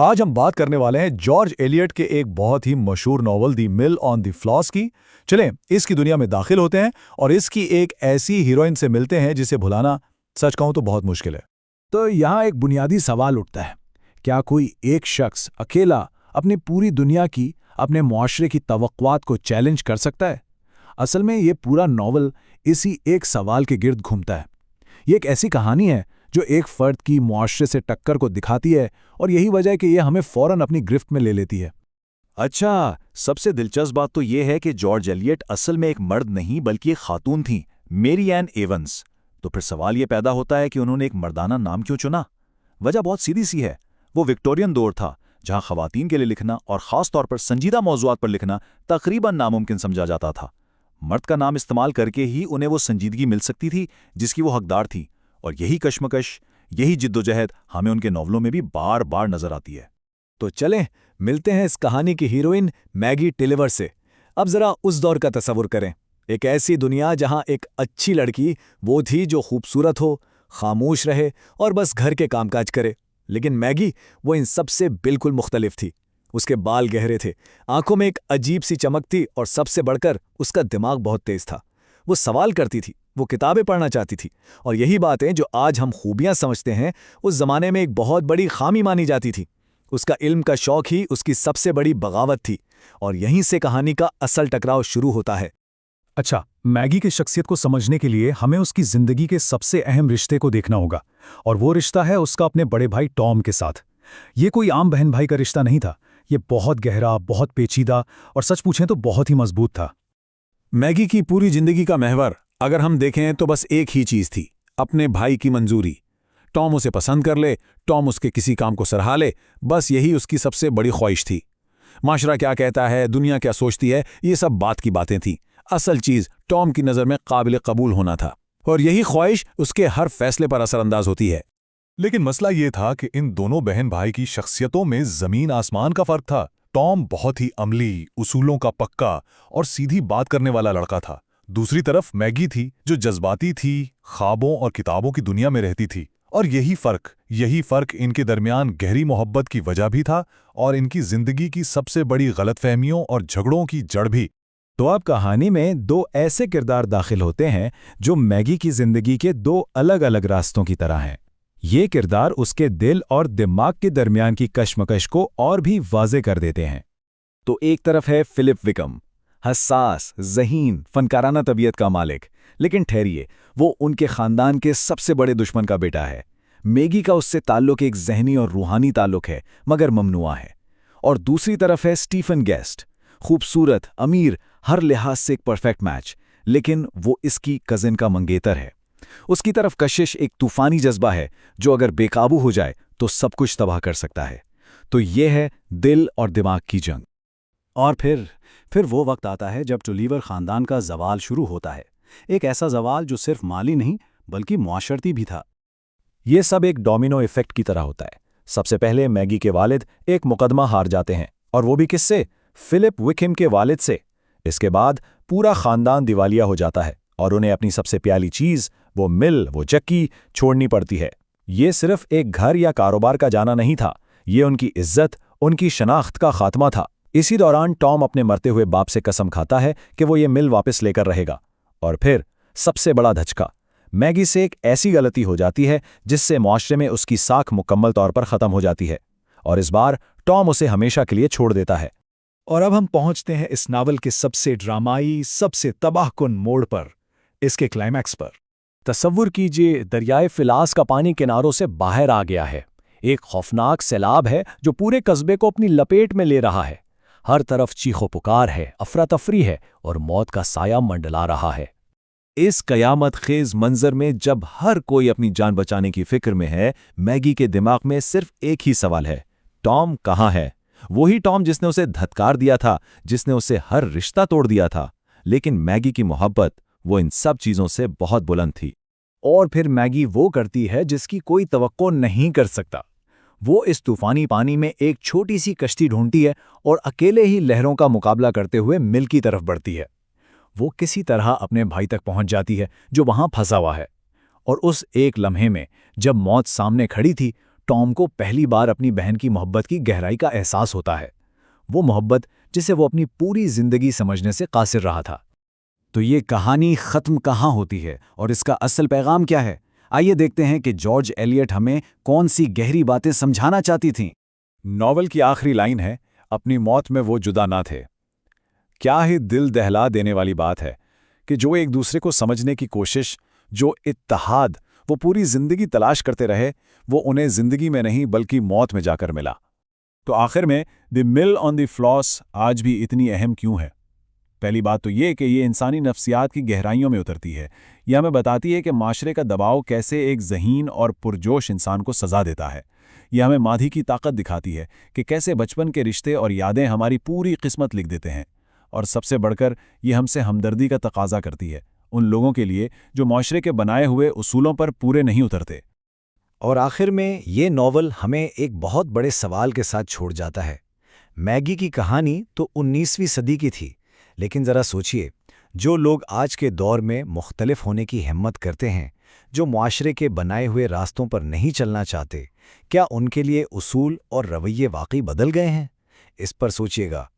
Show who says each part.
Speaker 1: आज हम बात करने वाले हैं जॉर्ज एलियट के एक बहुत ही मशहूर novel the mill on the floss की। चलें इसकी दुनिया में दाखिल होते हैं और इसकी एक ऐसी हीरोइन से मिलते हैं जिसे भुलाना सच कहूं तो बहुत मुश्किल है।
Speaker 2: तो यहाँ एक बुनियादी सवाल उठता है, क्या कोई एक शख्स अकेला अपनी पूरी दुनिया की, अपने मुआशरे की तवक्कुआत को चैलेंज कर सकता है? असल में ये पूरा नॉवल इसी एक सवाल के गिर्द घूमता है। ये एक ऐसी कहानी है जो एक फ़र्द की मुआशरे से टक्कर को दिखाती है और यही वजह है कि ये हमें फ़ौरन अपनी गिरफ्त में ले लेती है।
Speaker 3: अच्छा, सबसे दिलचस्प बात तो ये है कि जॉर्ज एलियट असल में एक मर्द नहीं बल्कि एक खातून थी, मेरी एन एवंस। तो फिर सवाल ये पैदा होता है कि उन्होंने एक मर्दाना नाम क्यों चुना? वजह बहुत सीधी सी है। वो विक्टोरियन दौर था जहां खवातीन के लिए लिखना और ख़ास तौर पर संजीदा मौज़ूआत पर लिखना तकरीबन नामुमकिन समझा जाता था। मर्द का नाम इस्तेमाल करके ही उन्हें वो संजीदगी मिल सकती थी जिसकी वो हकदार थी, और यही कश्मकश, यही जिद्दोजहद हमें उनके नॉवलों में भी बार बार नजर आती है।
Speaker 1: तो चलें मिलते हैं इस कहानी की हीरोइन मैगी टिलिवर से। अब जरा उस दौर का तसव्वुर करें, एक ऐसी दुनिया जहां एक अच्छी लड़की वो थी जो खूबसूरत हो, खामोश रहे और बस घर के कामकाज करे। लेकिन मैगी वो इन सब से बिल्कुल मुख्तलिफ थी। उसके बाल गहरे थे, आंखों में एक अजीब सी चमक थी और सबसे बढ़कर उसका दिमाग बहुत तेज था। वो सवाल करती थी, वो किताबें पढ़ना चाहती थी, और यही बातें जो आज हम खूबियां समझते हैं उस जमाने में एक बहुत बड़ी खामी मानी जाती थी। उसका इल्म का शौक ही उसकी सबसे बड़ी बगावत थी, और यहीं से कहानी का असल टकराव शुरू होता है।
Speaker 2: अच्छा, मैगी की शख्सियत को समझने के लिए हमें उसकी ज़िंदगी के सबसे अहम रिश्ते को देखना होगा, और वो रिश्ता है उसका अपने बड़े भाई टॉम के साथ। ये कोई आम बहन भाई का रिश्ता नहीं था, ये बहुत गहरा, बहुत पेचीदा और सच पूछें तो बहुत ही मजबूत था।
Speaker 4: मैगी की पूरी जिंदगी का महवर अगर हम देखें तो बस एक ही चीज़ थी, अपने भाई की मंजूरी। टॉम उसे पसंद कर ले, टॉम उसके किसी काम को सराहा ले, बस यही उसकी सबसे बड़ी ख्वाहिश थी। माशरा क्या कहता है, दुनिया क्या सोचती है, ये सब बात की बातें थीं। असल चीज़ टॉम की नज़र में काबिल कबूल होना था, और यही ख्वाहिश उसके हर फैसले पर असरअंदाज होती है।
Speaker 5: लेकिन मसला ये था कि इन दोनों बहन भाई की शख्सियतों में ज़मीन आसमान का फ़र्क था। टॉम बहुत ही अमली, उसूलों का पक्का और सीधी बात करने वाला लड़का था। दूसरी तरफ मैगी थी जो जज्बाती थी, ख्वाबों और किताबों की दुनिया में रहती थी। और यही फ़र्क इनके दरमियान गहरी मोहब्बत की वजह भी था और इनकी ज़िंदगी की सबसे बड़ी गलतफहमियों और झगड़ों की जड़ भी।
Speaker 2: तो अब कहानी में दो ऐसे किरदार दाखिल होते हैं जो मैगी की जिंदगी के दो अलग अलग रास्तों की तरह हैं। ये किरदार उसके दिल और दिमाग के दरमियान की कश्मकश को और भी वाज़े कर देते हैं।
Speaker 1: तो एक तरफ है फिलिप विकम, हसास, ज़हीन, फनकाराना तबीयत का मालिक, लेकिन ठहरिए, वो उनके खानदान के सबसे बड़े दुश्मन का बेटा है। मैगी का उससे ताल्लुक एक जहनी और रूहानी ताल्लुक है, मगर ममनुआ है। और दूसरी तरफ है स्टीफन गेस्ट, खूबसूरत, अमीर, हर लिहाज से एक परफेक्ट मैच, लेकिन वो इसकी कजिन का मंगेतर है। उसकी तरफ कशिश एक तूफानी जज्बा है जो अगर बेकाबू हो जाए तो सब कुछ तबाह कर सकता है। तो ये है दिल और दिमाग की जंग।
Speaker 6: और फिर वो वक्त आता है जब टुलीवर ख़ानदान का जवाल शुरू होता है। एक ऐसा जवाल जो सिर्फ माली नहीं बल्कि मुआशरती भी था।
Speaker 2: ये सब एक डोमिनो इफेक्ट की तरह होता है। सबसे पहले मैगी के वालिद एक मुकदमा हार जाते हैं, और वो भी किससे? फिलिप विकम के वालिद से। इसके बाद पूरा खानदान दिवालिया हो जाता है और उन्हें अपनी सबसे प्यारी चीज़, वो मिल, वो चक्की छोड़नी पड़ती है। ये सिर्फ एक घर या कारोबार का जाना नहीं था, ये उनकी इज्जत, उनकी शनाख्त का खात्मा था। इसी दौरान टॉम अपने मरते हुए बाप से कसम खाता है कि वो ये मिल वापस लेकर रहेगा। और फिर सबसे बड़ा धचका, मैगी से एक ऐसी गलती हो जाती है जिससे मुआशरे में उसकी साख मुकम्मल तौर पर ख़त्म हो जाती है, और इस बार टॉम उसे हमेशा के लिए छोड़ देता है।
Speaker 1: और अब हम पहुंचते हैं इस नावल के सबसे ड्रामाई, सबसे तबाहकुन मोड़ पर, इसके क्लाइमैक्स पर।
Speaker 2: तसव्वुर कीजिए, दरियाए फिलास का पानी किनारों से बाहर आ गया है। एक खौफनाक सैलाब है जो पूरे कस्बे को अपनी लपेट में ले रहा है। हर तरफ चीखो पुकार है, अफरा तफरी है और मौत का साया मंडला रहा है।
Speaker 3: इस कयामत खेज मंजर में जब हर कोई अपनी जान बचाने की फिक्र में है, मैगी के दिमाग में सिर्फ एक ही सवाल है, टॉम कहाँ है? वही टॉम जिसने उसे धत्कार दिया था, जिसने उसे हर रिश्ता तोड़ दिया था। लेकिन मैगी की मोहब्बत वो इन सब चीज़ों से बहुत बुलंद थी।
Speaker 1: और फिर मैगी वो करती है जिसकी कोई तवक्को नहीं कर सकता। वो इस तूफानी पानी में एक छोटी सी कश्ती ढूंढती है और अकेले ही लहरों का मुकाबला करते हुए मिल की तरफ बढ़ती है। वो किसी तरह अपने भाई तक पहुंच जाती है जो वहां फंसा हुआ है, और उस एक लम्हे में जब मौत सामने खड़ी थी,
Speaker 2: टॉम को पहली बार अपनी बहन की मोहब्बत की गहराई का एहसास होता है, वो मोहब्बत जिसे वो अपनी पूरी जिंदगी समझने से कासिर रहा था। तो ये कहानी ख़त्म कहाँ होती है और इसका असल पैगाम क्या है? आइए देखते हैं कि जॉर्ज एलियट हमें कौन सी गहरी बातें समझाना चाहती थीं।
Speaker 4: नॉवल की आखिरी लाइन है, अपनी मौत में वो जुदा ना थे। क्या ही दिल दहला देने वाली बात है कि जो एक दूसरे को समझने की कोशिश, जो इत्तेहाद वो पूरी जिंदगी तलाश करते रहे, वो उन्हें जिंदगी में नहीं बल्कि मौत में जाकर मिला। तो आखिर में the mill on the floss आज भी इतनी अहम क्यों है? पहली बात तो ये कि ये इंसानी नफ्सियात की गहराइयों में उतरती है। यह हमें बताती है कि माशरे का दबाव कैसे एक ज़हीन और पुरजोश इंसान को सज़ा देता है। यह हमें माधी की ताकत दिखाती है कि कैसे बचपन के रिश्ते और यादें हमारी पूरी किस्मत लिख देते हैं। और सबसे बढ़कर ये हमसे हमदर्दी का तकाजा करती है उन लोगों के लिए जो माशरे के बनाए हुए उसूलों पर पूरे नहीं उतरते।
Speaker 2: और आखिर में ये नॉवल हमें एक बहुत बड़े सवाल के साथ छोड़ जाता है। मैगी की कहानी तो 19वीं सदी की थी, लेकिन ज़रा सोचिए, जो लोग आज के दौर में मुख्तलिफ होने की हिम्मत करते हैं, जो मुआशरे के बनाए हुए रास्तों पर नहीं चलना चाहते, क्या उनके लिए उसूल और रवैये वाकई बदल गए हैं? इस पर सोचिएगा।